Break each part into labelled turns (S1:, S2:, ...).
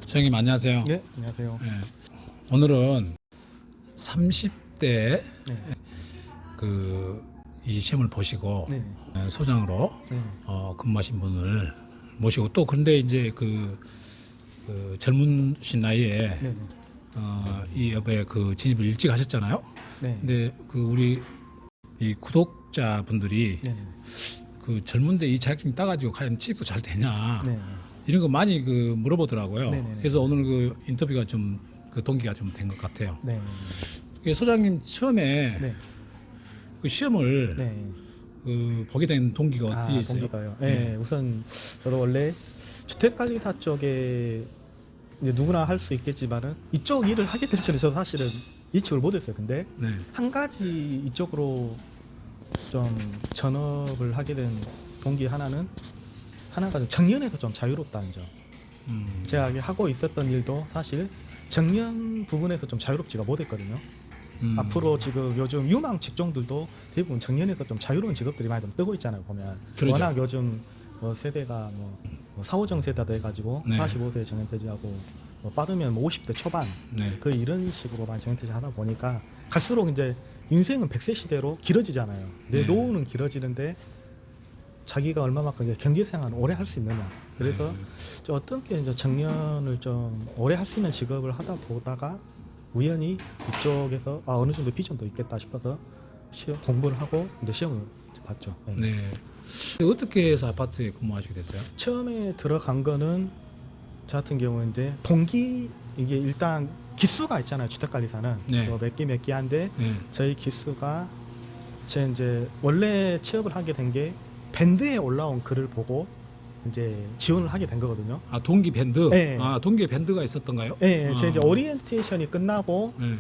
S1: 선생님 안녕하세요.
S2: 네, 안녕하세요.
S1: 네. 오늘은 30대
S2: 네.
S1: 이 시험을 보시고
S2: 네.
S1: 소장으로
S2: 네.
S1: 근무하신 분을 모시고 또 근데 이제 그 젊으신 나이에
S2: 네.
S1: 이 업에 진입을 일찍 하셨잖아요.
S2: 네.
S1: 근데 우리 이 구독자분들이
S2: 네.
S1: 젊은데 이 자격증 따가지고 과연 취업도 잘 되냐
S2: 네.
S1: 이런 거 많이 물어보더라고요.
S2: 네네네.
S1: 그래서 오늘 인터뷰가 좀 동기가 좀 된 것 같아요.
S2: 네.
S1: 소장님 처음에
S2: 네.
S1: 시험을
S2: 네.
S1: 보게 된 동기가 어디에 있어요?
S2: 동기가요. 네. 우선 저도 원래 주택관리사 쪽에 이제 누구나 할 수 있겠지만은 이쪽 일을 하게 된 전에 저도 사실은 예측을 못했어요. 근데
S1: 네.
S2: 한 가지 이쪽으로 좀 전업을 하게 된 동기 하나가 좀 정년에서 좀 자유롭다는 점. 제가 하고 있었던 일도 사실 정년 부분에서 좀 자유롭지가 못했거든요. 앞으로 지금 요즘 유망 직종들도 대부분 정년에서 좀 자유로운 직업들이 많이 좀 뜨고 있잖아요. 보면
S1: 그러죠.
S2: 워낙 요즘 세대가 4, 5정 세대도 해가지고
S1: 네.
S2: 45세에 정년퇴직하고 빠르면 50대 초반
S1: 네.
S2: 이런 식으로 많이 정년퇴직 하다 보니까 갈수록 이제 인생은 100세 시대로 길어지잖아요. 내
S1: 네.
S2: 노후는 길어지는데 자기가 얼마만큼 이제 경제 생활을 오래 할 수 있느냐. 그래서 좀 어떻게 이제 정년을 좀 오래 할 수 있는 직업을 하다 보다가 우연히 이쪽에서 어느 정도 비전도 있겠다 싶어서 공부를 하고 이제 시험을 봤죠. 네.
S1: 네. 어떻게 해서 아파트에 근무하시게 됐어요?
S2: 처음에 들어간 거는 저 같은 경우는 이제 동기 이게 일단 기수가 있잖아요. 주택관리사는
S1: 네.
S2: 몇 개 한데
S1: 네.
S2: 저희 기수가 제 이제 원래 취업을 하게 된 게 밴드에 올라온 글을 보고 이제 지원을 하게 된 거거든요.
S1: 동기 밴드?
S2: 네.
S1: 동기 밴드가 있었던가요?
S2: 네, 제 이제 오리엔테이션이 끝나고
S1: 네.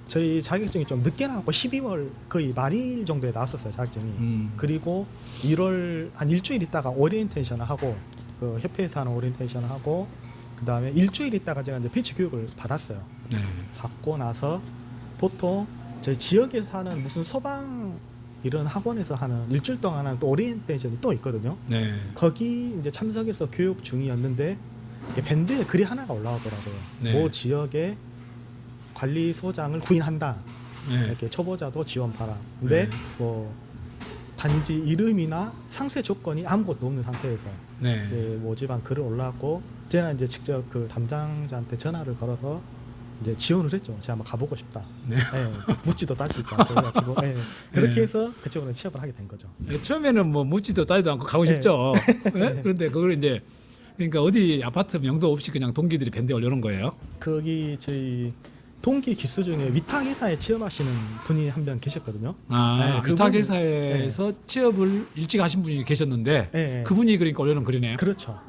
S2: 저희 자격증이 좀 늦게 나왔고 12월 거의 말일 정도에 나왔었어요. 자격증이. 그리고 1월 한 일주일 있다가 오리엔테이션을 하고 협회에서 하는 오리엔테이션을 하고 그 다음에 일주일 있다가 제가 이제 배치 교육을 받았어요.
S1: 네.
S2: 받고 나서 보통 저희 지역에서 하는 무슨 소방 이런 학원에서 하는 일주일 동안 하는 또 오리엔테이션이 또 있거든요.
S1: 네.
S2: 거기 이제 참석해서 교육 중이었는데 밴드에 글이 하나가 올라오더라고요.
S1: 네.
S2: 모 지역에 관리소장을 구인한다.
S1: 네.
S2: 이렇게 초보자도 지원 바라. 근데
S1: 네.
S2: 단지 이름이나 상세 조건이 아무것도 없는 상태에서
S1: 네.
S2: 모집한 글을 올라왔고 제가 이제 직접 그 담당자한테 전화를 걸어서 이제 지원을 했죠. 제가 한번 가보고 싶다.
S1: 네.
S2: 묻지도 따지도 않고 그래가지고 그렇게 해서 그쪽으로 취업을 하게 된 거죠.
S1: 처음에는 묻지도 따지도 않고 가고 싶죠. 네? 그런데 그걸 이제 그러니까 어디 아파트 명도 없이 그냥 동기들이 밴드에 올려놓은 거예요.
S2: 거기 저희 동기 기수 중에 위탁회사에 취업하시는 분이 한 명 계셨거든요.
S1: 위탁회사에서 취업을 일찍 하신 분이 계셨는데 그분이 그러니까 올려놓은 글이네요.
S2: 그렇죠.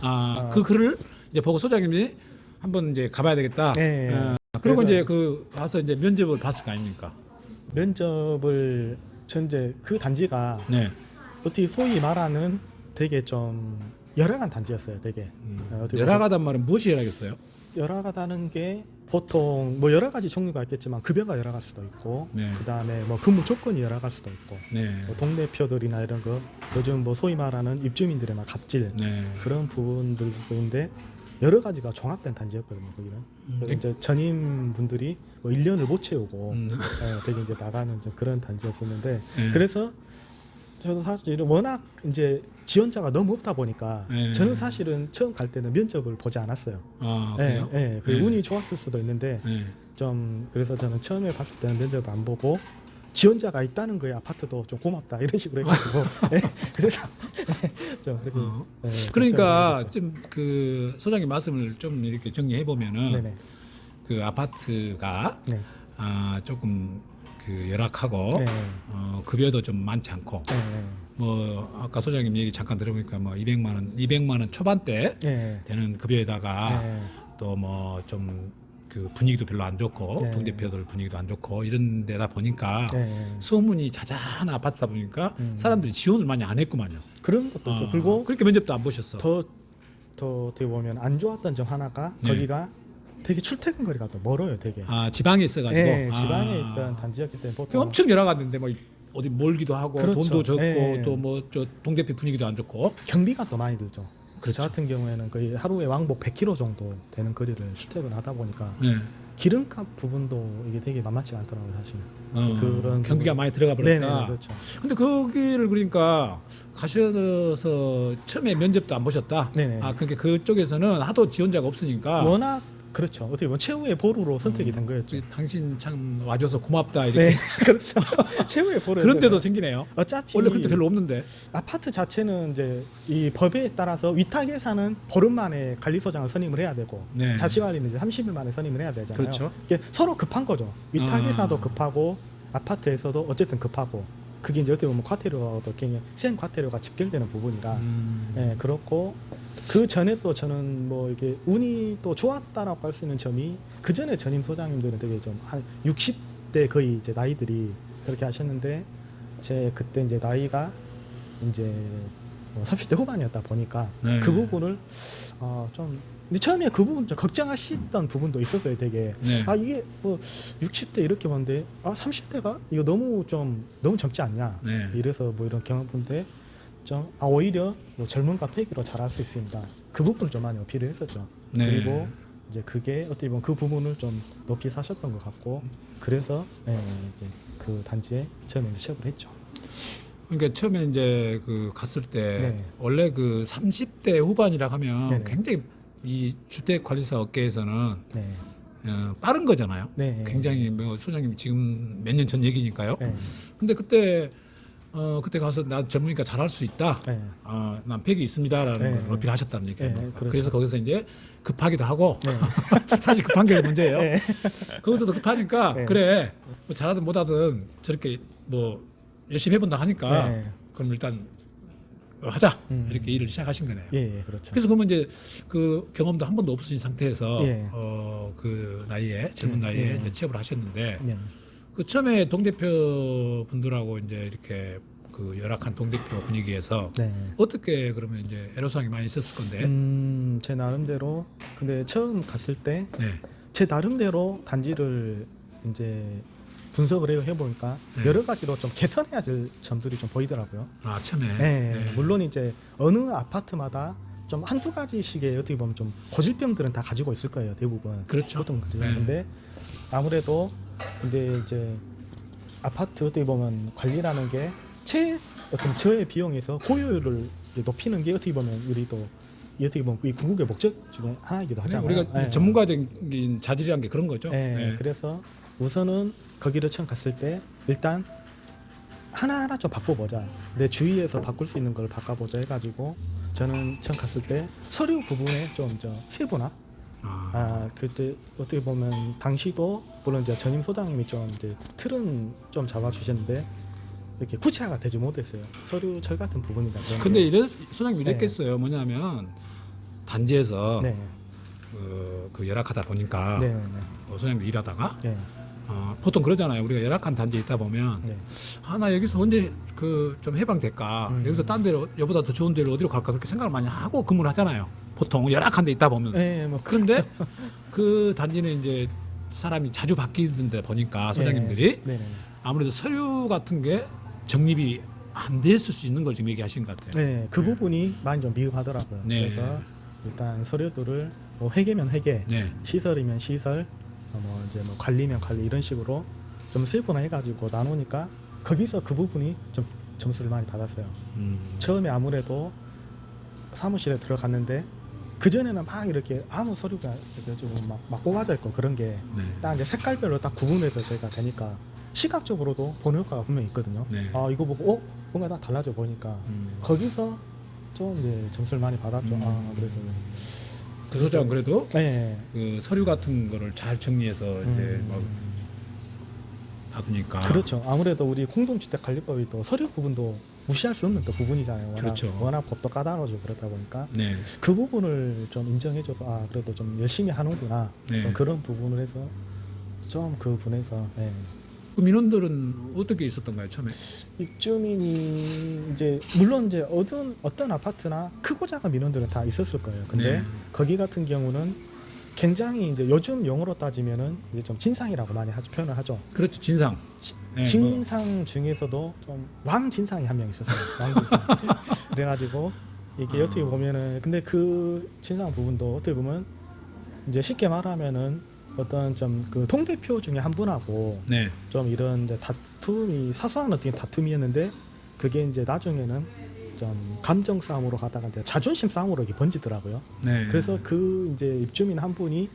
S1: 그 글을 이제 보고 소장님이 한번 이제 가봐야 되겠다. 그리고 이제 와서 이제 면접을 봤을 거 아닙니까?
S2: 면접을 전제 그 단지가
S1: 네.
S2: 어떻게 소위 말하는 되게 좀 열악한 단지였어요. 되게
S1: 열악하단 말은 무엇이 열악했어요?
S2: 열악하다는 게 보통 여러 가지 종류가 있겠지만 급여가 열악할 수도 있고
S1: 네.
S2: 그다음에 근무 조건이 열악할 수도 있고
S1: 네.
S2: 동네표들이나 이런 거 요즘 소위 말하는 입주민들의 갑질
S1: 네.
S2: 그런 부분들도 있는데 여러 가지가 종합된 단지였거든요. 거기는 그래서 이제 전임분들이 1년을 못 채우고 되게 이제 나가는 그런 단지였었는데 그래서 저도 사실 워낙 이제 지원자가 너무 없다 보니까 저는 사실은 처음 갈 때는 면접을 보지 않았어요.
S1: 그래요?
S2: 운이 좋았을 수도 있는데 좀 그래서 저는 처음에 봤을 때는 면접을 안 보고 지원자가 있다는 거에 아파트도 좀 고맙다 이런 식으로 해가지고 그래서 좀 그렇게
S1: 그러니까 좀 소장님 말씀을 좀 이렇게 정리해 보면은
S2: 네네.
S1: 그 아파트가
S2: 네.
S1: 조금 열악하고
S2: 네.
S1: 급여도 좀 많지 않고 아까 소장님 얘기 잠깐 들어보니까 200만 원 초반대 되는 급여에다가 또 좀 분위기도 별로 안 좋고 동대표들 분위기도 안 좋고 이런 데다 보니까 소문이 자자한 아파트다 보니까 사람들이 지원을 많이 안 했구만요.
S2: 그런 것도 있죠. 그리고
S1: 그렇게 면접도 안 보셨어.
S2: 더 어떻게 보면 안 좋았던 점 하나가 거기가 되게 출퇴근 거리가 또 멀어요. 되게
S1: 지방에 있어가지고
S2: 지방에 있던 단지였기 때문에 보통
S1: 엄청 열악했는데 어디 멀기도 하고
S2: 그렇죠.
S1: 돈도 적고 또 저 동대표 분위기도 안 좋고
S2: 경비가 또 많이 들죠.
S1: 그렇죠.
S2: 저 같은 경우에는 거의 하루에 왕복 100km 정도 되는 거리를 출퇴근하다 보니까
S1: 네.
S2: 기름값 부분도 이게 되게 만만치가 않더라고요, 사실.
S1: 그런 경기가 많이 들어가
S2: 네네,
S1: 버렸다.
S2: 그렇죠.
S1: 근데 거기를 그러니까 가셔서 처음에 면접도 안 보셨다.
S2: 네네.
S1: 그러니까 그쪽에서는 하도 지원자가 없으니까
S2: 워낙 그렇죠. 어떻게 보면 최후의 보루로 선택이 된 거였죠.
S1: 당신 참 와줘서 고맙다 이렇게.
S2: 네, 그렇죠. 최후의 보루.
S1: 그런 데도 생기네요.
S2: 어차피
S1: 원래 그때 별로 없는데.
S2: 아파트 자체는 이제 이 법에 따라서 위탁예산은 보름 만에 관리소장을 선임을 해야 되고
S1: 네.
S2: 자치관리는 이제 30일 만에 선임을 해야 되잖아요.
S1: 그렇죠.
S2: 이게 서로 급한 거죠. 위탁예산도 급하고 아파트에서도 어쨌든 급하고 그게 이제 어떻게 보면 과태료하고도 굉장히 센 과태료가 직결되는 부분이라 예, 그렇고 그 전에 또 저는 뭐 이게 운이 또 좋았다라고 할 수 있는 점이 그 전에 전임 소장님들은 되게 좀 한 60대 거의 이제 나이들이 그렇게 하셨는데 제 그때 이제 나이가 이제 뭐 30대 후반이었다 보니까
S1: 네.
S2: 그 부분을 좀 근데 처음에 그 부분 좀 걱정하시던 부분도 있었어요, 되게.
S1: 네.
S2: 이게 뭐 60대 이렇게 봤는데 30대가 이거 너무 젊지 않냐.
S1: 네.
S2: 이래서 뭐 이런 경험인데 좀 오히려 뭐 젊은과 패기로 잘할 수 있습니다. 그 부분을 좀 많이 어필을 했었죠.
S1: 네.
S2: 그리고 이제 그게 어떻게 보면 그 부분을 좀 높게 사셨던 것 같고 그래서 이제 그 단지에 처음에 이제 취업을 했죠.
S1: 그러니까 처음에 이제 그 갔을 때
S2: 네.
S1: 원래 그 30대 후반이라 하면
S2: 네네.
S1: 굉장히 이 주택 관리사 업계에서는
S2: 네.
S1: 빠른 거잖아요.
S2: 네.
S1: 굉장히 뭐 소장님 지금 몇 년 전 얘기니까요.
S2: 네.
S1: 근데 그때 그때 가서 나 젊으니까 잘할 수 있다.
S2: 네.
S1: 난 팩이 있습니다라는
S2: 네.
S1: 걸 어필하셨다는 얘기예요.
S2: 네, 그렇죠.
S1: 그래서 거기서 이제 급하기도 하고
S2: 네.
S1: 사실 급한 게 문제예요.
S2: 네.
S1: 거기서도 급하니까
S2: 네.
S1: 그래 뭐 잘하든 못하든 저렇게 뭐 열심히 해본다 하니까
S2: 네.
S1: 그럼 일단 하자 이렇게 일을 시작하신 거네요.
S2: 예, 그렇죠.
S1: 그래서 그러면 이제 그 경험도 한 번도 없으신 상태에서
S2: 예.
S1: 그 나이에 젊은 나이에
S2: 예.
S1: 이제 취업을 하셨는데
S2: 네.
S1: 그 처음에 동대표 분들하고 이제 이렇게 그 열악한 동대표 분위기에서
S2: 네.
S1: 어떻게 그러면 이제 애로사항이 많이 있었을 건데.
S2: 제 나름대로 근데 처음 갔을 때 제
S1: 네.
S2: 나름대로 단지를 이제 분석을 해보니까
S1: 네.
S2: 여러 가지로 좀 개선해야 될 점들이 좀 보이더라고요.
S1: 처음에.
S2: 네. 물론 이제 어느 아파트마다 좀 한두 가지씩의 어떻게 보면 좀 고질병들은 다 가지고 있을 거예요, 대부분.
S1: 그렇죠.
S2: 보통 그죠.
S1: 네.
S2: 근데 아무래도 근데 이제 아파트 어떻게 보면 관리라는 게 어떤 저의 비용에서 고효율을 높이는 게 어떻게 보면 우리도 어떻게 보면 이 궁극의 목적 중에 하나이기도 하잖아요.
S1: 우리가
S2: 네.
S1: 전문가적인 자질이란 게 그런 거죠.
S2: 네.
S1: 네.
S2: 그래서 우선은 거기를 처음 갔을 때 일단 하나하나 좀 바꿔보자. 내 주위에서 바꿀 수 있는 걸 바꿔보자 해가지고 저는 처음 갔을 때 서류 부분에 좀 세분화. 그때 어떻게 보면 당시도 물론 이제 전임 소장님이 좀 이제 틀은 좀 잡아주셨는데 이렇게 구체화가 되지 못했어요. 서류 철 같은 부분이다.
S1: 근데 소장님 이랬겠어요. 뭐냐면 단지에서
S2: 네.
S1: 그 열악하다 보니까
S2: 네.
S1: 소장님 일하다가
S2: 네.
S1: 보통 그러잖아요. 우리가 열악한 단지에 있다 보면
S2: 네.
S1: 나 여기서 언제 그 좀 해방될까? 여기서 딴 데로 여보다 더 좋은 데로 어디로 갈까? 그렇게 생각을 많이 하고 근무를 하잖아요. 보통 열악한 데 있다 보면.
S2: 네, 뭐
S1: 그런데
S2: 그렇죠.
S1: 그 단지는 이제 사람이 자주 바뀌는 데 보니까 소장님들이
S2: 네. 네.
S1: 아무래도 서류 같은 게 정립이 안 됐을 수 있는 걸 지금 얘기하신 것 같아요.
S2: 네, 그 부분이 많이 좀 미흡하더라고요.
S1: 네.
S2: 그래서 일단 서류들을 뭐 회계면 회계,
S1: 네.
S2: 시설이면 시설, 뭐 이제 뭐 관리면 관리 이런 식으로 좀 세분화 해가지고 나누니까 거기서 그 부분이 좀 점수를 많이 받았어요. 처음에 아무래도 사무실에 들어갔는데 그 전에는 막 이렇게 아무 서류가 이렇게 좀 막 뽑아져 있고 그런 게 딱 이제 색깔별로 딱 구분해서 저희가 되니까 시각적으로도 보는 효과가 분명히 있거든요.
S1: 네.
S2: 이거 보고 뭔가 다 달라져 보니까 거기서 좀 이제 점수를 많이 받았죠. 그래서
S1: 그 소장 그래도
S2: 네.
S1: 그 서류 같은 거를 잘 정리해서 이제 막 놔두니까.
S2: 그렇죠. 아무래도 우리 공동주택관리법이 또 서류 부분도 무시할 수 없는 또 부분이잖아요.
S1: 그렇죠.
S2: 워낙 법도 까다로워지고 그러다 보니까
S1: 네.
S2: 그 부분을 좀 인정해줘서 그래도 좀 열심히 하는구나.
S1: 네.
S2: 좀 그런 부분을 해서 좀 그 분에서
S1: 그 민원들은 어떻게 있었던가요 처음에?
S2: 입주민이 이제 물론 이제 어떤 아파트나 크고 작은 민원들은 다 있었을 거예요. 근데
S1: 네.
S2: 거기 같은 경우는 굉장히 이제 요즘 용어로 따지면은 이제 좀 진상이라고 많이 표현을 하죠.
S1: 그렇죠. 진상. 네,
S2: 진상 중에서도 좀 왕진상이 한 명 있었어요. 왕진상. 그래가지고 이게 어떻게 보면은 근데 그 친상 부분도 어떻게 보면 이제 쉽게 말하면은 어떤 좀 그 동대표 중에 한 분하고
S1: 네.
S2: 좀 이런 이제 다툼이 사소한 어떤 다툼이었는데 그게 이제 나중에는 좀 감정 싸움으로 가다가 이제 자존심 싸움으로 이게 번지더라고요.
S1: 네.
S2: 그래서 그 이제 입주민 한 분이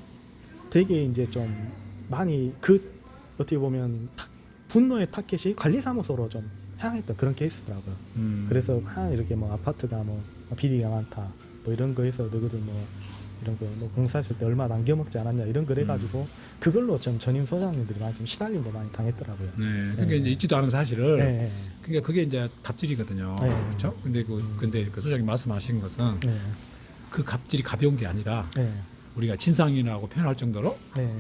S2: 되게 이제 좀 많이 그 어떻게 보면 분노의 타켓이 관리사무소로 좀 향했던 그런 케이스더라고요. 그래서 이렇게 뭐 아파트가 뭐 비리가 많다 뭐 이런 거에서 너희들 뭐 이런 거 뭐 공사했을 때 얼마 남겨먹지 않았냐 이런 거 해가지고 그걸로 좀 전임 소장님들이 많이 좀 시달림도 많이 당했더라고요.
S1: 네. 그러니까 이제 있지도 않은 사실을
S2: 네.
S1: 그러니까 그게 이제 갑질이거든요.
S2: 네.
S1: 그렇죠? 근데 그 소장님 말씀하신 것은
S2: 네.
S1: 그 갑질이 가벼운 게 아니라
S2: 네.
S1: 우리가 진상이라고 표현할 정도로
S2: 네.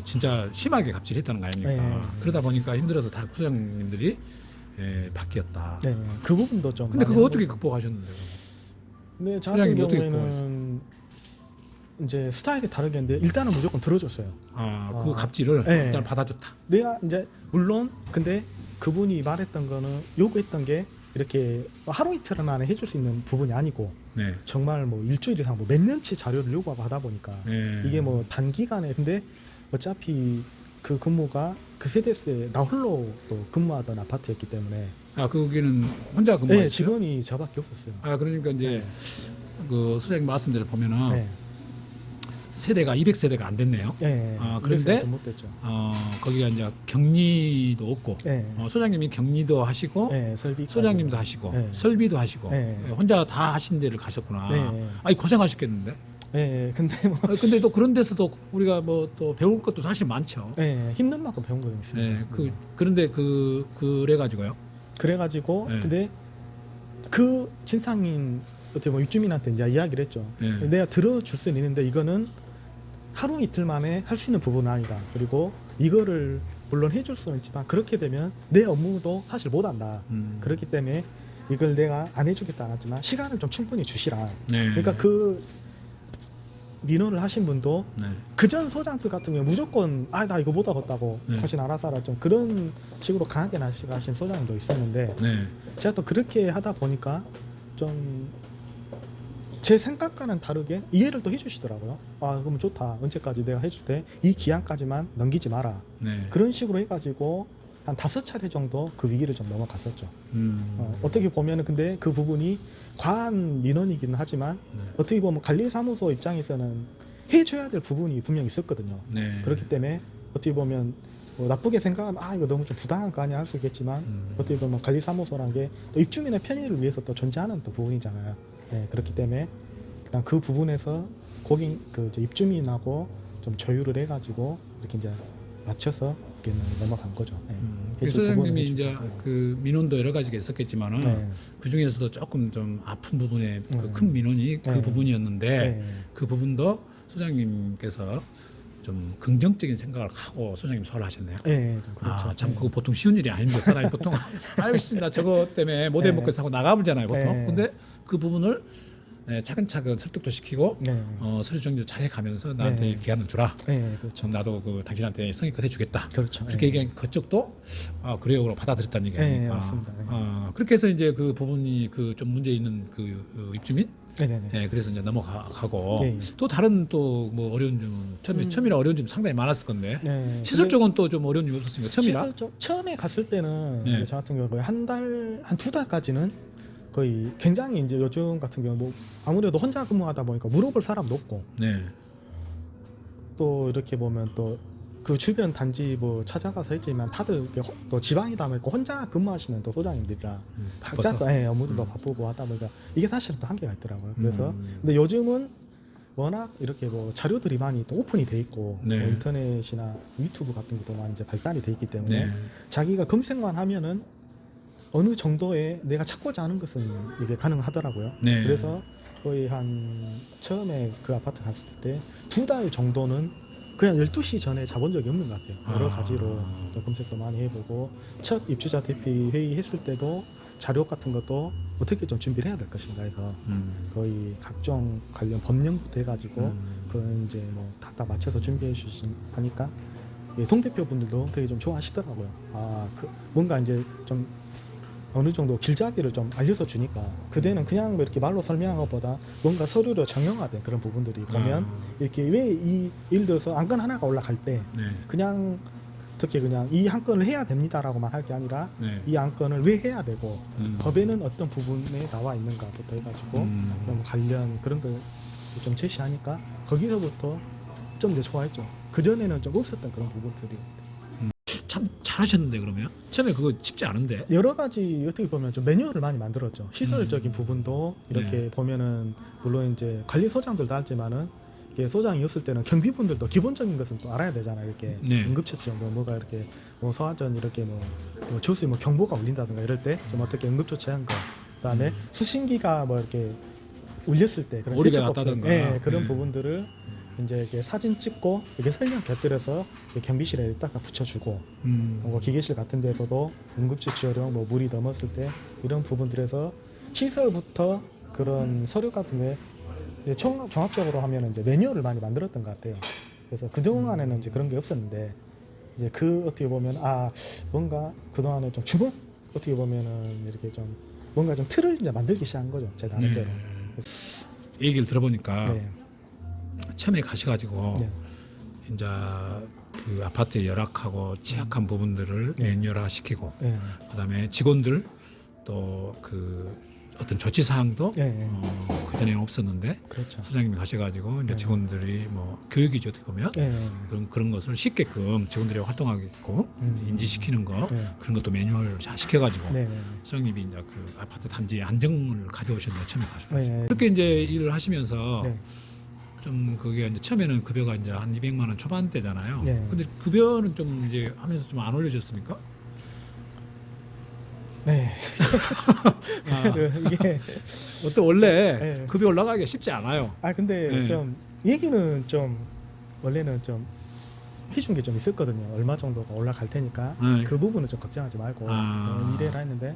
S1: 진짜 심하게 갑질했다는 거 아닙니까?
S2: 네.
S1: 그러다 보니까 힘들어서 다 소장님들이 바뀌었다.
S2: 네. 그 부분도 좀.
S1: 근데
S2: 많이
S1: 그거
S2: 하고
S1: 어떻게
S2: 있고.
S1: 극복하셨는데요?
S2: 네, 저 같은
S1: 소장님이 어떻게
S2: 경우에는 이제 스타일이 다르겠는데 일단은 무조건 들어줬어요.
S1: 그 갑질을
S2: 네.
S1: 일단 받아줬다.
S2: 내가 이제 물론 근데 그분이 말했던 거는 요구했던 게 이렇게 하루 이틀 만에 해줄 수 있는 부분이 아니고
S1: 네.
S2: 정말 뭐 일주일 이상 뭐 몇 년치 자료를 요구하고 하다 보니까
S1: 네.
S2: 이게 뭐 단기간에 근데 어차피 그 근무가 그 세대수에 나 홀로 또 근무하던 아파트였기 때문에
S1: 거기는 혼자 근무했죠?
S2: 네, 직원이 저밖에 없었어요.
S1: 그러니까 이제 그 소장님 말씀대로 보면은
S2: 네.
S1: 세대가 200세대가 안 됐네요.
S2: 네.
S1: 그런데
S2: 못 됐죠.
S1: 거기가 이제 격리도 없고
S2: 네.
S1: 소장님이 격리도 하시고
S2: 네, 설비
S1: 소장님도 하시고
S2: 네.
S1: 설비도 하시고
S2: 네.
S1: 혼자 다 하신 데를 가셨구나.
S2: 네.
S1: 아니 고생하셨겠는데.
S2: 네, 근데 뭐
S1: 근데 또 그런 데서도 우리가 뭐 또 배울 것도 사실 많죠.
S2: 네, 힘든 만큼 배운 거 있습니다.
S1: 네, 그런데 그래 가지고요.
S2: 그래가지고
S1: 네.
S2: 근데 그 진상인 어떻게 뭐 입주민한테 이제 이야기를 했죠.
S1: 네.
S2: 내가 들어줄 수는 있는데 이거는 하루 이틀 만에 할 수 있는 부분은 아니다. 그리고 이거를 물론 해줄 수는 있지만 그렇게 되면 내 업무도 사실 못한다. 그렇기 때문에 이걸 내가 안 해주겠다 안 하지만 시간을 좀 충분히 주시라.
S1: 네.
S2: 그러니까 그 민원을 하신 분도
S1: 네.
S2: 그전 소장들 같은 경우 무조건 나 이거 못 하겠다고
S1: 네.
S2: 당신 알아서 하라 좀 그런 식으로 강하게 나가신 소장님도 있었는데
S1: 네.
S2: 제가 또 그렇게 하다 보니까 좀 제 생각과는 다르게 이해를 또 해주시더라고요. 그러면 좋다. 언제까지 내가 해줄 때 이 기한까지만 넘기지 마라.
S1: 네.
S2: 그런 식으로 해가지고 한 5차례 정도 그 위기를 좀 넘어갔었죠. 어떻게 보면은 근데 그 부분이 과한 민원이기는 하지만
S1: 네.
S2: 어떻게 보면 관리사무소 입장에서는 해줘야 될 부분이 분명히 있었거든요.
S1: 네.
S2: 그렇기 때문에 어떻게 보면 뭐 나쁘게 생각하면 이거 너무 좀 부당한 거 아니야 할 수 있겠지만 어떻게 보면 관리사무소란 게 또 입주민의 편의를 위해서 또 존재하는 또 부분이잖아요. 네, 그렇기 때문에 일단 그 부분에서 입주민하고 좀 조율을 해가지고 이렇게 이제 맞춰서 이렇게 넘어간 거죠. 네.
S1: 그 소장님이 이제 그 민원도 여러 가지가 있었겠지만은
S2: 네.
S1: 그 중에서도 조금 좀 아픈 부분에 그 큰 민원이 그
S2: 네.
S1: 부분이었는데
S2: 네.
S1: 그 부분도 소장님께서 좀 긍정적인 생각을 하고 소장님 소화를 하셨네요.
S2: 네, 좀 그렇죠.
S1: 참 그거 보통 쉬운 일이 아닌데 사람이 보통 나 저거 때문에 못 해먹겠어 하고 나가보잖아요 보통.
S2: 네.
S1: 근데 그 부분을 차근차근 설득도 시키고
S2: 네.
S1: 서류 정리도 잘 해가면서 나한테
S2: 네.
S1: 기한을 주라.
S2: 네, 그렇죠.
S1: 전 나도 그 당신한테 성의껏 해주겠다.
S2: 그렇죠.
S1: 그렇게
S2: 네.
S1: 얘기한 그쪽도 그래요, 그럼 받아들였다는 얘기
S2: 네,
S1: 아닙니까?
S2: 맞습니다. 네.
S1: 그렇게 해서 이제 그 부분이 그 좀 문제 있는 그 입주민,
S2: 네네네.
S1: 네, 그래서 이제 넘어가고
S2: 네.
S1: 또 다른 또 뭐 어려운 점 처음이라 어려운 점 상당히 많았을 건데
S2: 네.
S1: 시설 쪽은 또 좀 어려운 점이 없었습니까? 처음이라?
S2: 시설 쪽 처음에 갔을 때는
S1: 네.
S2: 저 같은 경우 거의 한 2달까지는 거의 굉장히 이제 요즘 같은 경우 뭐 아무래도 혼자 근무하다 보니까 물어볼 사람도 없고
S1: 네,
S2: 또 이렇게 보면 또 그 주변 단지 뭐 찾아가서 했지만 다들 이렇게 또 지방이다 보니까 혼자 근무하시는 또 소장님들이라 각자
S1: 바빠서.
S2: 또 업무도 바쁘고 하다 보니까 이게 사실은 또 한계가 있더라고요. 그래서 근데 요즘은 워낙 이렇게 뭐 자료들이 많이 또 오픈이 돼 있고
S1: 네.
S2: 뭐 인터넷이나 유튜브 같은 것도 많이 이제 발달이 돼 있기 때문에
S1: 네.
S2: 자기가 검색만 하면은 어느 정도의 내가 찾고자 하는 것은 이게 가능하더라고요.
S1: 네.
S2: 그래서 거의 한 처음에 그 아파트 갔을 때 2달 정도는 그냥 12시 전에 자본 적이 없는 것 같아요. 여러 가지로 또 검색도 많이 해보고 첫 입주자 대피 회의 했을 때도 자료 같은 것도 어떻게 좀 준비를 해야 될 것인가 해서 거의 각종 관련 법령부터 해가지고 그 이제 뭐 다 맞춰서 준비해 주시니까 동 대표분들도 되게 좀 좋아하시더라고요. 그 뭔가 이제 좀 어느 정도 길잡이를 좀 알려서 주니까 그때는 그냥 뭐 이렇게 말로 설명한 것보다 뭔가 서류로 정형화된 그런 부분들이 보면 이렇게 왜 이 예를 들어서 안건 하나가 올라갈 때
S1: 네.
S2: 그냥 특히 그냥 이 안건을 해야 됩니다라고만 할 게 아니라
S1: 네.
S2: 이 안건을 왜 해야 되고 법에는 어떤 부분에 나와 있는가부터 해가지고 좀 관련 그런 걸 좀 제시하니까 거기서부터 좀 이제 좋아했죠. 그 전에는 좀 없었던 그런 부분들이.
S1: 참 잘하셨는데 그러면 처음에 그거 쉽지 않은데.
S2: 여러 가지 어떻게 보면 좀 매뉴얼을 많이 만들었죠. 시설적인 부분도 이렇게
S1: 네.
S2: 보면은 물론 이제 관리소장들도 알지만은 이게 소장이었을 때는 경비분들도 기본적인 것은 또 알아야 되잖아요. 이렇게
S1: 네.
S2: 응급처치 뭐가 이렇게 뭐 소화전 이렇게 뭐 조수에 뭐 경보가 울린다든가 이럴 때 좀 어떻게 응급조치한 거. 그다음에 수신기가 뭐 이렇게 울렸을 때 그런
S1: 오리가
S2: 대처법들,
S1: 났다든가.
S2: 예, 그런
S1: 네.
S2: 부분들을 이제 이렇게 사진 찍고 이렇게 설명 곁들여서 이렇게 경비실에 딱 붙여주고 뭐 기계실 같은 데서도 응급처치용 뭐 물이 넘었을 때 이런 부분들에서 시설부터 그런 서류 같은 게 이제 종합적으로 하면 이제 매뉴얼을 많이 만들었던 것 같아요. 그래서 그 동안에는 이제 그런 게 없었는데 이제 그 어떻게 보면 뭔가 그 동안에 좀 주먹 어떻게 보면은 이렇게 좀 뭔가 좀 틀을 이제 만들기 시작한 거죠. 제 나름대로.
S1: 얘기를 들어보니까
S2: 네.
S1: 처음에 가셔가지고
S2: 네.
S1: 이제 그 아파트에 열악하고 취약한 부분들을 매뉴얼화 시키고
S2: 네.
S1: 그다음에 직원들 또 그 어떤 조치 사항도
S2: 네.
S1: 그 전에는 없었는데
S2: 그렇죠.
S1: 소장님이 가셔가지고 이제 직원들이 뭐 교육이죠 어떻게 보면
S2: 네.
S1: 그런 것을 쉽게끔 직원들이 활동하게끔 인지시키는 거
S2: 네.
S1: 그런 것도 매뉴얼 잘 시켜가지고
S2: 네.
S1: 소장님이 이제 그 아파트 단지에 안정을 가져오셨는데 처음에 가셔가지고
S2: 네.
S1: 그렇게 이제 일을 하시면서
S2: 네.
S1: 좀 그게 이제 처음에는 급여가 이제 한 200만 원 초반대잖아요.
S2: 네.
S1: 근데 급여는 좀 이제 하면서 좀 안 올려졌습니까?
S2: 네. 이게
S1: 어때 원래
S2: 네.
S1: 급여 올라가기가 쉽지 않아요.
S2: 근데
S1: 네.
S2: 좀 얘기는 좀 원래는 좀 해준 게 좀 있었거든요. 얼마 정도가 올라갈 테니까
S1: 네.
S2: 그 부분은 좀 걱정하지 말고 이래라 했는데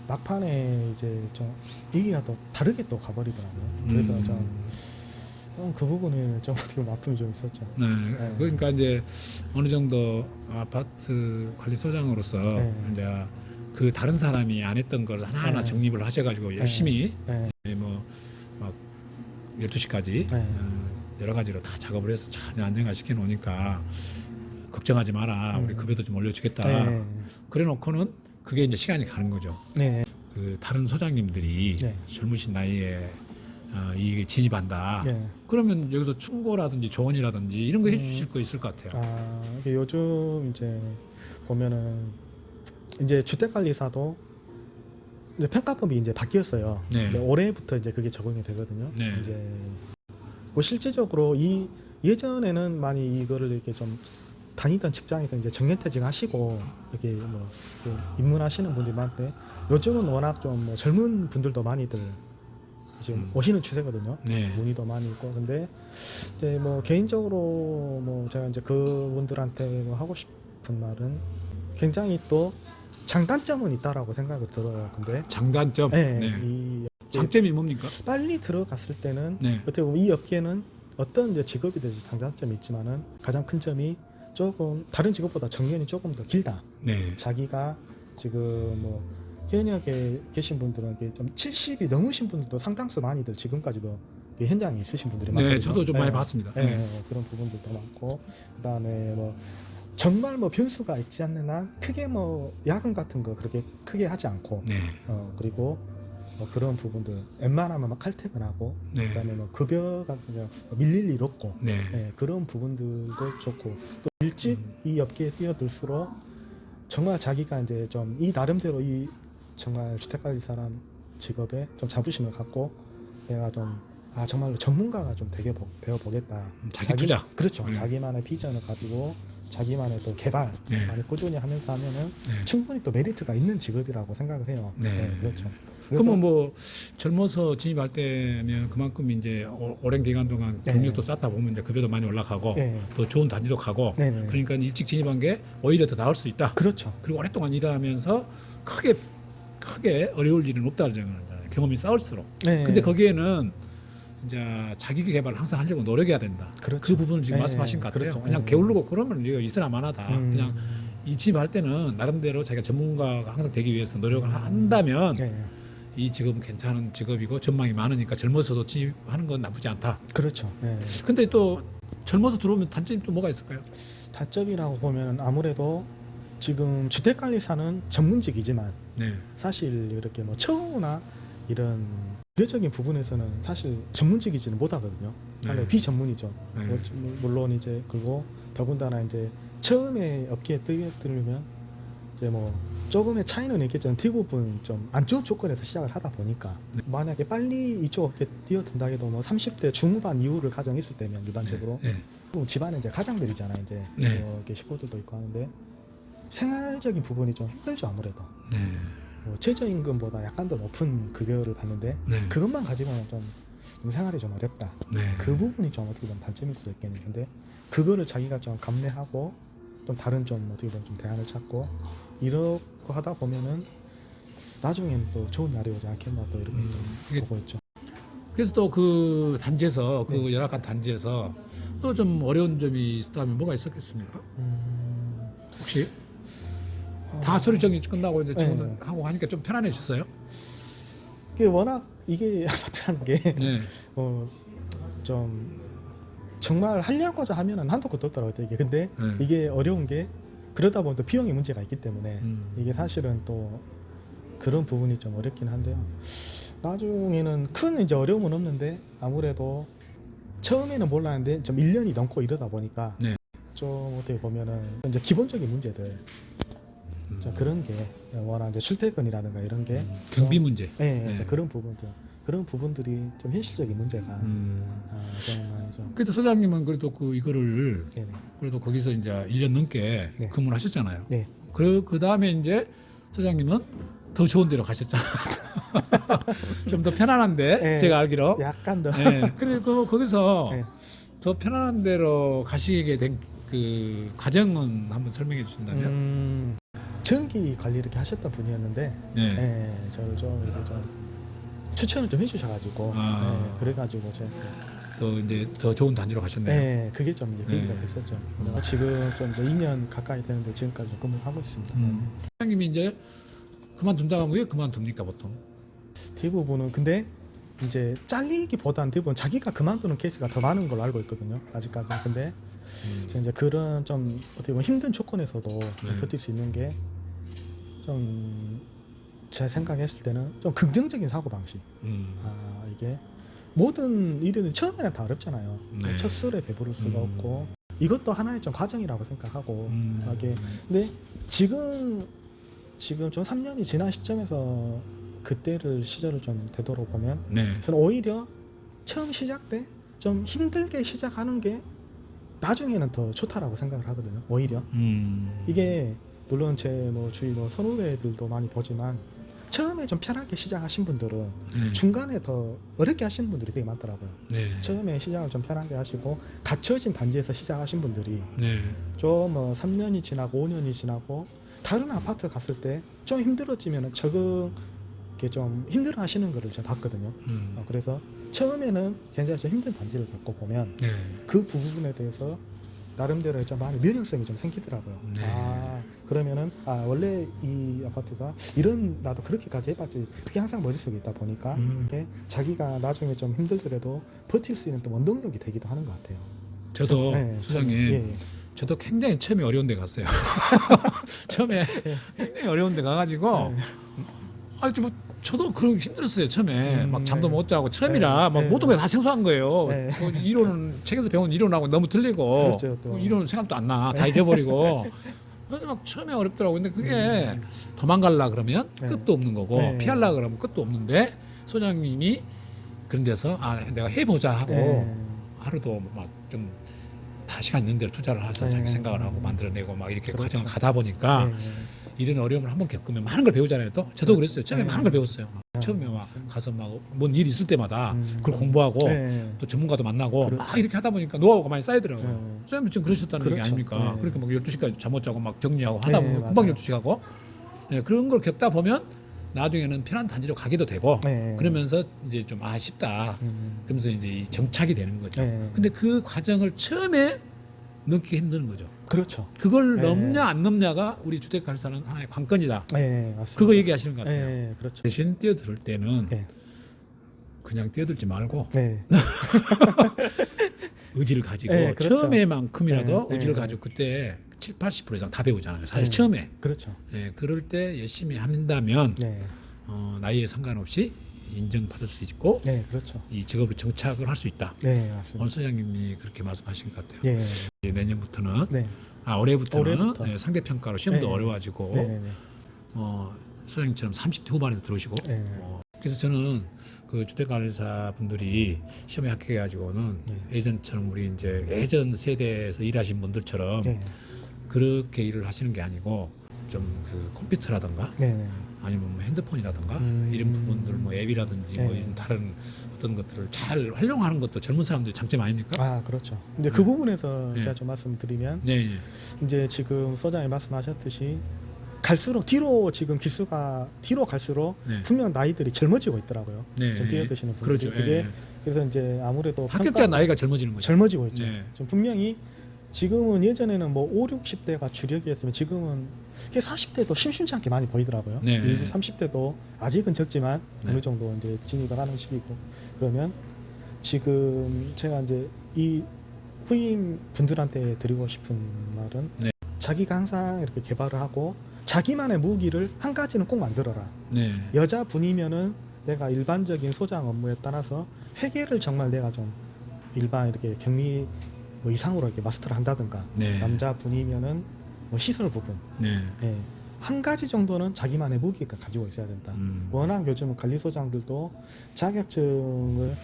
S2: 막판에 이제 좀 얘기가 또 다르게 또 가버리더라고요. 그래서 좀 그 부분은 좀 어떻게 보면 아픔이 좀 있었죠.
S1: 네. 그러니까 이제 어느 정도 아파트 관리소장으로서
S2: 네.
S1: 이제 그 다른 사람이 안 했던 걸 하나하나
S2: 네.
S1: 정립을 하셔가지고 열심히
S2: 네.
S1: 뭐 막 12시까지
S2: 네.
S1: 여러 가지로 다 작업을 해서 잘 안정화 시켜 놓으니까 걱정하지 마라. 우리 급여도 좀 올려주겠다.
S2: 네.
S1: 그래 놓고는 그게 이제 시간이 가는 거죠.
S2: 네.
S1: 그 다른 소장님들이
S2: 네.
S1: 젊으신 나이에 이게 진입한다.
S2: 네.
S1: 그러면 여기서 충고라든지 조언이라든지 이런 거 해주실 거 있을 것 같아요.
S2: 이게 요즘 이제 보면은 이제 주택관리사도 이제 평가법이 이제 바뀌었어요.
S1: 네.
S2: 이제 올해부터 이제 그게 적용이 되거든요.
S1: 네.
S2: 이제 뭐 실질적으로 예전에는 많이 이거를 이렇게 좀 다니던 직장에서 이제 정년퇴직 하시고 이렇게 뭐 이렇게 입문하시는 분들이 많은데 요즘은 워낙 좀 뭐 젊은 분들도 많이들 지금 오시는 추세거든요.
S1: 네.
S2: 문의도 많이 있고 근데 이제 뭐 개인적으로 뭐 제가 이제 그분들한테 뭐 하고 싶은 말은 굉장히 또 장단점은 있다라고 생각이 들어요. 근데
S1: 장단점.
S2: 네,
S1: 네.
S2: 이
S1: 장점이 뭡니까?
S2: 빨리 들어갔을 때는
S1: 네.
S2: 어떻게 보면 이 업계는 어떤 이제 직업이든지 장단점이 있지만은 가장 큰 점이 조금 다른 직업보다 정년이 조금 더 길다.
S1: 네.
S2: 자기가 지금 뭐 현역에 계신 분들은 이게 좀 70이 넘으신 분들도 상당수 많이들 지금까지도 현장에 있으신 분들이 많거든요.
S1: 네, 저도 좀 많이 봤습니다.
S2: 네, 그런 부분들도 많고 그다음에 뭐 정말 뭐 변수가 있지 않는 한 크게 뭐 야근 같은 거 그렇게 크게 하지 않고
S1: 네.
S2: 그리고 뭐 그런 부분들 웬만하면 막 칼퇴근하고
S1: 네.
S2: 그다음에 뭐 급여가 그냥 밀릴 일 없고
S1: 네.
S2: 그런 부분들도 좋고 또 일찍 이 업계에 뛰어들수록 정말 자기가 이제 좀 이 나름대로 이 정말 주택관리사람 직업에 좀 자부심을 갖고 내가 좀 정말로 전문가가 좀 되게 되어보겠다.
S1: 자기 투자.
S2: 그렇죠.
S1: 네.
S2: 자기만의 비전을 가지고 자기만의 또 개발
S1: 네.
S2: 많이 꾸준히 하면서 하면은
S1: 네.
S2: 충분히 또 메리트가 있는 직업이라고 생각을 해요.
S1: 네.
S2: 그렇죠.
S1: 그러면 뭐 젊어서 진입할 때면 그만큼 이제 오랜 기간 동안
S2: 네.
S1: 경력도 쌓다 보면 이제 급여도 많이 올라가고
S2: 네.
S1: 또 좋은 단지도 가고
S2: 네, 네.
S1: 그러니까 일찍 진입한 게 오히려 더 나을 수 있다.
S2: 그렇죠.
S1: 그리고 오랫동안 일하면서 크게 어려울 일은 없다는 거잖아요. 경험이 쌓을수록.
S2: 네.
S1: 근데 거기에는 이제 자기 개발을 항상 하려고 노력해야 된다.
S2: 그렇죠.
S1: 그 부분을 지금
S2: 네,
S1: 말씀하신 것 같아요.
S2: 그렇죠.
S1: 그냥
S2: 네.
S1: 게으르고 그러면 이거 있으나 마나다. 그냥 이 취업할 때는 나름대로 자기가 전문가가 항상 되기 위해서 노력을 한다면
S2: 네.
S1: 이 직업은 괜찮은 직업이고 전망이 많으니까 젊어서도 취업하는 건 나쁘지 않다.
S2: 그렇죠. 네.
S1: 근데 또 젊어서 들어오면 단점이 또 뭐가 있을까요?
S2: 단점이라고 보면 아무래도 지금 주택관리사는 전문직이지만
S1: 네.
S2: 사실 이렇게 뭐 처우나 이런 기계적인 부분에서는 사실 전문직이지는 못하거든요. 상당히
S1: 네.
S2: 비전문이죠.
S1: 네.
S2: 뭐, 물론 이제 그리고 더군다나 이제 처음에 업계에 뛰어들면 이제 뭐 조금의 차이는 있겠지만 대부분 좀 안 좋은 조건에서 시작을 하다 보니까 만약에 빨리 이쪽 업계에 뛰어든다 해도 뭐 30대 중후반 이후를 가정했을 때면 일반적으로
S1: 네.
S2: 그럼 집안에 이제 가장들이잖아요. 이제
S1: 네.
S2: 이렇게 식구들도 있고 하는데 생활적인 부분이 좀 힘들죠 아무래도.
S1: 네.
S2: 뭐 최저임금보다 약간 더 높은 급여를 받는데
S1: 네.
S2: 그것만 가지고는 좀 생활이 좀 어렵다.
S1: 네.
S2: 그 부분이 좀 어떻게 보면 단점일 수도 있겠네요. 근데 그거를 자기가 좀 감내하고 좀 다른 좀 어떻게 보면 좀 대안을 찾고 이러고 하다 보면은 나중에는 또 좋은 날이 오지 않겠나 또 이렇게 좀 보고 있죠.
S1: 그래서 또 그 단지에서 그
S2: 네.
S1: 열악한 단지에서 또 좀 어려운 점이 있었다면 뭐가 있었겠습니까? 혹시 다 서류 정리 끝나고 이제
S2: 네.
S1: 친구들 하고 하니까 좀 편안해졌어요?
S2: 이게 워낙 이게 아파트라는 게
S1: 네.
S2: 좀 정말 하려고자 하면은 한도 끝도 없더라고요. 이게 근데
S1: 네.
S2: 이게 어려운 게 그러다 보면 또 비용의 문제가 있기 때문에 이게 사실은 또 그런 부분이 좀 어렵긴 한데요. 나중에는 큰 이제 어려움은 없는데 아무래도 처음에는 몰랐는데 좀 1년이 넘고 이러다 보니까
S1: 네.
S2: 좀 어떻게 보면은 이제 기본적인 문제들 좀 그런 게 워낙 이제 출퇴근이라든가 이런 게
S1: 경비 문제.
S2: 네,
S1: 네.
S2: 이제 그런 부분들이 좀 현실적인 문제가 좀 많이 좀
S1: 그래도 소장님은 그래도 그 이거를
S2: 네네.
S1: 그래도 거기서 이제 1년 넘게
S2: 네.
S1: 근무를 하셨잖아요.
S2: 네.
S1: 그 다음에 이제 소장님은 더 좋은 데로 가셨잖아요. 좀 더 편안한데
S2: 네.
S1: 제가 알기로.
S2: 약간 더
S1: 네. 그리고 거기서
S2: 네.
S1: 더 편안한 데로 가시게 된 그 과정은 한번 설명해 주신다면.
S2: 전기 관리 이렇게 하셨던 분이었는데
S1: 네.
S2: 네, 저를 좀 이렇게 좀 추천을 좀 해주셔가지고
S1: 아.
S2: 네, 그래가지고 제가
S1: 더 이제 더 좋은 단지로 가셨네요.
S2: 네, 그게 좀 이제 계기가
S1: 네.
S2: 됐었죠. 지금 좀 이제 2년 가까이 되는데 지금까지 근무하고 있습니다.
S1: 소장님이 이제 그만둔다고 하면 왜 그만둡니까 보통?
S2: 대부분은 근데 이제 잘리기보다는 대부분 자기가 그만두는 케이스가 더 많은 걸로 알고 있거든요. 아직까지. 근데 이제 그런 좀 어떻게 보면 힘든 조건에서도 버틸 수 있는 게 좀 제 생각했을 때는 좀 긍정적인 사고 방식. 이게 모든 일은 처음에는 다 어렵잖아요.
S1: 네.
S2: 첫 술에 배부를 수가 없고 이것도 하나의 좀 과정이라고 생각하고 이게 근데 지금 좀 3년이 지난 시점에서 그때를 시절을 좀 되돌아보면
S1: 네.
S2: 저는 오히려 처음 시작 때 좀 힘들게 시작하는 게 나중에는 더 좋다라고 생각을 하거든요. 오히려 이게 물론 제 뭐 주위 뭐 선후배들도 많이 보지만 처음에 좀 편하게 시작하신 분들은
S1: 네.
S2: 중간에 더 어렵게 하시는 분들이 되게 많더라고요.
S1: 네.
S2: 처음에 시작을 좀 편하게 하시고 갖춰진 단지에서 시작하신 분들이
S1: 네.
S2: 좀 3년이 지나고 5년이 지나고 다른 아파트 갔을 때 좀 힘들어지면 적응이 좀 힘들어 하시는 거를 제가 봤거든요. 그래서 처음에는 굉장히 좀 힘든 단지를 겪고 보면
S1: 네.
S2: 그 부분에 대해서 나름대로 좀 많이 면역성이 좀 생기더라고요.
S1: 네.
S2: 그러면은 원래 이 아파트가 이런 나도 그렇게까지 해봤지 그게 항상 머릿속에 있다 보니까 이게 자기가 나중에 좀 힘들더라도 버틸 수 있는 또 원동력이 되기도 하는 것 같아요.
S1: 저도
S2: 네,
S1: 소장님
S2: 예.
S1: 저도 굉장히 처음에 어려운 데 갔어요. 처음에 굉장히 어려운 데 가가지고 아니 뭐 저도 그런 게 힘들었어요. 처음에 막 잠도 못 자고 처음이라 막 모든 게 다 생소한 거예요.
S2: 네.
S1: 뭐 이론은 책에서 배운 이론하고 너무 틀리고
S2: 그렇죠, 또.
S1: 뭐 이론은 생각도 안 나. 다 잊어버리고. 그래서 막 처음에 어렵더라고. 근데 그게 도망갈라 그러면 끝도 없는 거고
S2: 네.
S1: 피하려 그러면 끝도 없는데 소장님이 그런 데서 내가 해보자 하고
S2: 네.
S1: 하루도 막 좀 다 시간 있는 대로 투자를 해서 자기 생각을 하고 만들어내고 막 이렇게
S2: 그렇죠.
S1: 과정을 가다 보니까 이런 어려움을 한번 겪으면 많은 걸 배우잖아요. 또 저도 그랬어요. 처음에 많은 걸 배웠어요. 처음에 막 가서 막 뭔 일이 있을 때마다 그걸 공부하고 또 전문가도 만나고 막 이렇게 하다 보니까 노하우가 많이 쌓이더라고요. 선생님 지금 그러셨다는 얘기
S2: 그렇죠.
S1: 아닙니까? 그렇게 막 12시까지 잠 못 자고 막 정리하고 하다 보면
S2: 맞아요.
S1: 금방 12시 가고 그런 걸 겪다 보면 나중에는 편한 단지로 가기도 되고 그러면서 이제 좀 쉽다. 그러면서 이제 이 정착이 되는 거죠. 근데 그 과정을 처음에 넘기기 힘든 거죠.
S2: 그렇죠.
S1: 그걸
S2: 네.
S1: 넘냐 안 넘냐가 우리 주택관리사는 하나의 관건이다.
S2: 네, 맞습니다.
S1: 그거 얘기하시는 것 같아요.
S2: 네, 그렇죠.
S1: 대신 뛰어들 때는
S2: 네.
S1: 그냥 뛰어들지 말고
S2: 네.
S1: 의지를 가지고
S2: 네, 그렇죠.
S1: 처음에만큼이라도
S2: 네,
S1: 의지를
S2: 네.
S1: 가지고 그때 70, 80% 이상 다 배우잖아요. 사실
S2: 네.
S1: 처음에.
S2: 그렇죠.
S1: 예, 그럴 때 열심히 한다면
S2: 네.
S1: 나이에 상관없이 인정받을 수 있고
S2: 네, 그렇죠.
S1: 이 직업을 정착을 할 수 있다.
S2: 네, 맞습니다.
S1: 오늘 소장님이 그렇게 말씀하신 것 같아요.
S2: 예.
S1: 이제 내년부터는
S2: 네.
S1: 올해부터는
S2: 올해부터.
S1: 예, 상대평가로 시험도
S2: 네.
S1: 어려워지고
S2: 네, 네, 네.
S1: 소장님처럼 30대 후반에도 들어오시고
S2: 네.
S1: 그래서 저는 그 주택관리사 분들이 시험에 합격해가지고는 예전처럼 우리 이제 예전 세대에서 일하신 분들처럼
S2: 네.
S1: 그렇게 일을 하시는 게 아니고 좀 그 컴퓨터라든가
S2: 네, 네.
S1: 아니면 뭐 핸드폰이라든가 이런 부분들 뭐 앱이라든지 뭐 이런 다른 어떤 것들을 잘 활용하는 것도 젊은 사람들의 장점 아닙니까?
S2: 아, 그렇죠. 근데 그 부분에서
S1: 네.
S2: 제가 좀 말씀드리면
S1: 네, 네.
S2: 이제 지금 소장님 말씀하셨듯이 갈수록 뒤로 지금 기수가 뒤로 갈수록
S1: 네.
S2: 분명 나이들이 젊어지고 있더라고요.
S1: 네.
S2: 좀 뛰어드시는 분들이.
S1: 그렇죠.
S2: 그게
S1: 예.
S2: 그래서 이제 아무래도
S1: 합격자 나이가 젊어지는 거죠.
S2: 젊어지고 있죠.
S1: 네.
S2: 좀 분명히 지금은 예전에는 뭐 5, 60대가 주력이었으면 지금은 40대도 심심치 않게 많이 보이더라고요.
S1: 네.
S2: 일부 30대도 아직은 적지만
S1: 네.
S2: 어느 정도 이제 진입을 하는 시기고 그러면 지금 제가 이제 이 후임 분들한테 드리고 싶은 말은
S1: 네.
S2: 자기가 항상 이렇게 개발을 하고 자기만의 무기를 한 가지는 꼭 만들어라.
S1: 네.
S2: 여자분이면은 내가 일반적인 소장 업무에 따라서 회계를 정말 내가 좀 일반 이렇게 경리 뭐 이상으로 이렇게 마스터를 한다든가
S1: 네.
S2: 남자분이면은 뭐 시설 부분
S1: 네.
S2: 예. 한 가지 정도는 자기만의 무기가 가지고 있어야 된다. 워낙 요즘은 관리소장들도 자격증을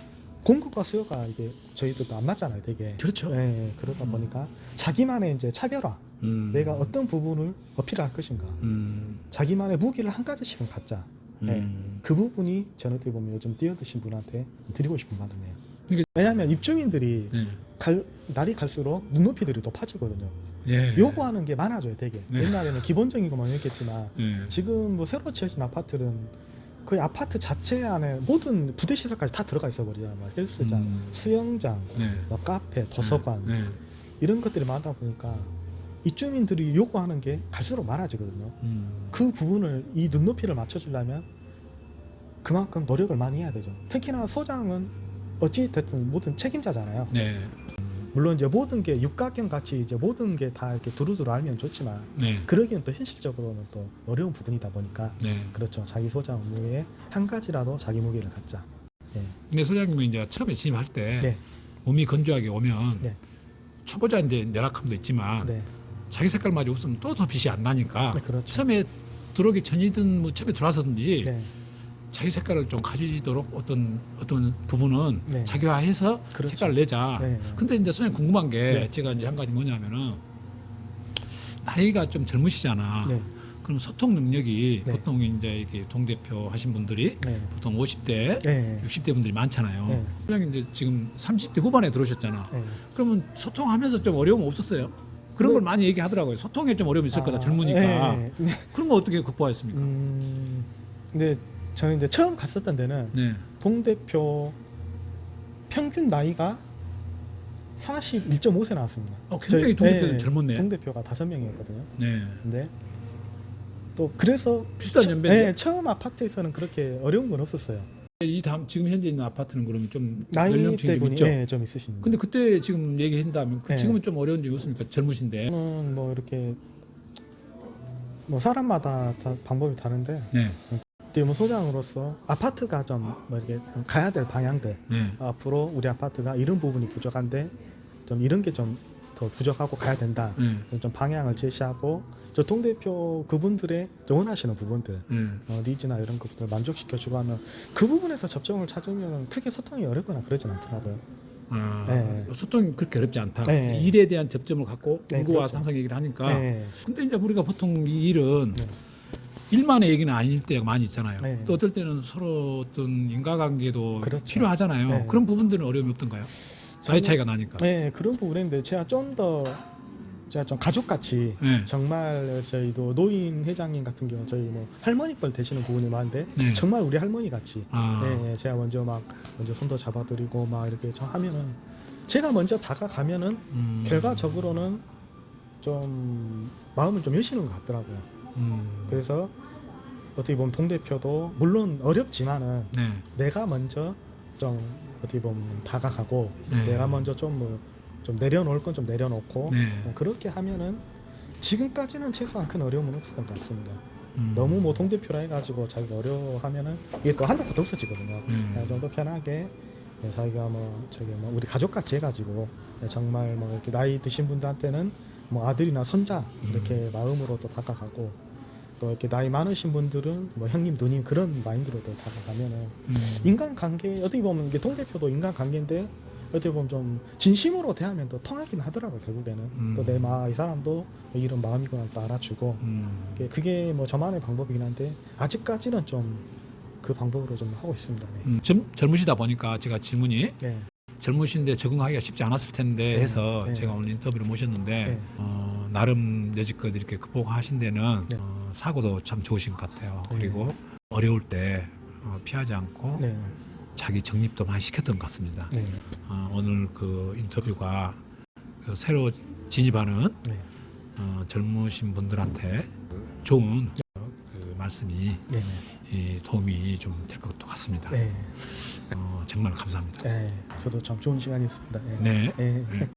S2: 공급과 수요가 이게 저희들도 안 맞잖아요, 되게.
S1: 그렇죠.
S2: 예, 그러다 보니까 자기만의 이제 차별화, 내가 어떤 부분을 어필할 것인가, 자기만의 무기를 한 가지씩은 갖자. 예. 그 부분이 저는 어떻게 보면 요즘 뛰어드신 분한테 드리고 싶은 말이네요.
S1: 이게-
S2: 왜냐하면 입주민들이
S1: 네.
S2: 날이 갈수록 눈높이들이 높아지거든요.
S1: 예.
S2: 요구하는 게 많아져요, 되게.
S1: 네.
S2: 옛날에는 기본적인 것만 했겠지만
S1: 예.
S2: 지금 뭐 새로 지어진 아파트는 거의 아파트 자체 안에 모든 부대 시설까지 다 들어가 있어 버리잖아요. 뭐 헬스장, 수영장,
S1: 네.
S2: 뭐 카페, 도서관
S1: 네.
S2: 이런 것들이 많다 보니까 입주민들이 요구하는 게 갈수록 많아지거든요. 그 부분을 이 눈높이를 맞춰주려면 그만큼 노력을 많이 해야 되죠. 특히나 소장은 어찌 됐든 모든 책임자잖아요.
S1: 네.
S2: 물론 이제 모든 게 육각형 같이 이제 모든 게 다 이렇게 두루두루 알면 좋지만
S1: 네.
S2: 그러기엔 또 현실적으로는 또 어려운 부분이다 보니까
S1: 네.
S2: 그렇죠. 자기 소장 업무에 한 가지라도 자기 무게를 갖자. 예.
S1: 근데 소장님은 이제 처음에 진입할 때
S2: 네.
S1: 몸이 건조하게 오면
S2: 네.
S1: 초보자 이제 내락함도 있지만
S2: 네.
S1: 자기 색깔마저 없으면 또 더 빛이 안 나니까
S2: 네, 그렇죠.
S1: 처음에 들어오기 전이든 뭐 처음에 들어와서든지
S2: 네.
S1: 자기 색깔을 좀 가지도록 어떤 부분은
S2: 네.
S1: 자기화해서
S2: 그렇죠.
S1: 색깔을 내자.
S2: 네.
S1: 근데 이제 소장님 궁금한 게
S2: 네.
S1: 제가 이제 한 가지 뭐냐면은 나이가 좀 젊으시잖아.
S2: 네.
S1: 그럼 소통 능력이
S2: 네.
S1: 보통 이제 이렇게 동대표 하신 분들이
S2: 네.
S1: 보통 50대,
S2: 네.
S1: 60대 분들이 많잖아요.
S2: 네.
S1: 소장님 이제 지금 30대 후반에 들어오셨잖아.
S2: 네.
S1: 그러면 소통하면서 좀 어려움 없었어요? 그런 걸 많이 얘기하더라고요. 소통에 좀 어려움이 있을 거다 젊으니까.
S2: 네. 네.
S1: 그런 거 어떻게 극복하셨습니까?
S2: 근데 저는 이제 처음 갔었던 데는
S1: 네.
S2: 동대표 평균 나이가 41.5세 나왔습니다.
S1: 굉장히 동대표는 젊었네요.
S2: 동대표가 5명이었거든요.
S1: 네.
S2: 근데 또 그래서
S1: 비슷한 연배인데?
S2: 네, 처음 아파트에서는 그렇게 어려운 건 없었어요.
S1: 이 다음 지금 현재 있는 아파트는 그러면 좀
S2: 나이
S1: 연령층이 좀
S2: 대분이
S1: 있죠.
S2: 네, 좀 있으십니다.
S1: 근데 그때 지금 얘기한다면
S2: 네.
S1: 지금은 좀 어려운 점이 없습니까? 젊으신데.
S2: 저는 뭐 이렇게 뭐 사람마다 다 방법이 다른데
S1: 네.
S2: 뭐 소장으로서 아파트가 좀 뭐 이렇게 가야 될 방향들
S1: 네.
S2: 앞으로 우리 아파트가 이런 부분이 부족한데 좀 이런 게 좀 더 부족하고 가야 된다.
S1: 네.
S2: 좀 방향을 제시하고 저 동대표 그분들의 원하시는 부분들
S1: 네.
S2: 니즈나 이런 것들을 만족시켜주고 하면 그 부분에서 접점을 찾으면 크게 소통이 어렵거나 그러진 않더라고요.
S1: 아,
S2: 네.
S1: 소통이 그렇게 어렵지 않다.
S2: 네.
S1: 일에 대한 접점을 갖고
S2: 네,
S1: 누구와
S2: 그렇죠.
S1: 상상 얘기를 하니까.
S2: 네.
S1: 근데 이제 우리가 보통 이 일은
S2: 네.
S1: 일만의 얘기는 아닐 때가 많이 있잖아요.
S2: 네.
S1: 또 어떨 때는 서로 어떤 인과관계도
S2: 그렇죠.
S1: 필요하잖아요.
S2: 네.
S1: 그런 부분들은 어려움이 없던가요? 나이 차이가 나니까.
S2: 네, 그런 부분인데 제가 좀 가족같이
S1: 네.
S2: 정말 저희도 노인 회장님 같은 경우 저희 뭐 할머니 뻘 되시는 부분이 많은데
S1: 네.
S2: 정말 우리 할머니 같이
S1: 아.
S2: 네, 제가 먼저 손도 잡아드리고 막 이렇게 저 하면은 제가 먼저 다가가면은 결과적으로는 좀 마음을 좀 여시는 것 같더라고요. 그래서 어떻게 보면 동대표도 물론 어렵지만은
S1: 네.
S2: 내가 먼저 좀 어떻게 보면 다가가고
S1: 네.
S2: 내가 먼저 좀 내려놓을 건 좀 내려놓고
S1: 네.
S2: 그렇게 하면은 지금까지는 최소한 큰 어려움은 없었던 것 같습니다. 너무 뭐 동대표라 해가지고 자기가 어려워하면은 이게 또 한도 끝도 없어지거든요. 좀 더 편하게 자기가 뭐 우리 가족같이 해가지고 정말 뭐 이렇게 나이 드신 분들한테는 뭐 아들이나 손자 이렇게 마음으로 또 다가가고 또 이렇게 나이 많으신 분들은 뭐 형님 누님 그런 마인드로도 다가가면은 인간관계 어떻게 보면 이게 동대표도 인간관계인데 어떻게 보면 좀 진심으로 대하면 또 통하긴 하더라고요. 결국에는 또 이 사람도 이런 마음이구나 또 알아주고 그게 뭐 저만의 방법이긴 한데 아직까지는 좀 그 방법으로 좀 하고 있습니다. 네.
S1: 젊으시다 보니까 제가 질문이
S2: 네.
S1: 젊으신데 적응하기가 쉽지 않았을 텐데 해서
S2: 네.
S1: 제가 오늘 인터뷰를 모셨는데
S2: 네.
S1: 나름 여지껏 이렇게 극복하신 데는
S2: 네.
S1: 사고도 참 좋으신 것 같아요.
S2: 네.
S1: 그리고 어려울 때 피하지 않고
S2: 네.
S1: 자기 정립도 많이 시켰던 것 같습니다.
S2: 네.
S1: 오늘 그 인터뷰가 그 새로 진입하는
S2: 네.
S1: 젊으신 분들한테 좋은 그 말씀이
S2: 네.
S1: 도움이 좀 될 것 같습니다.
S2: 네.
S1: 정말 감사합니다.
S2: 네. 저도 참 좋은 시간이었습니다.
S1: 네.
S2: 네.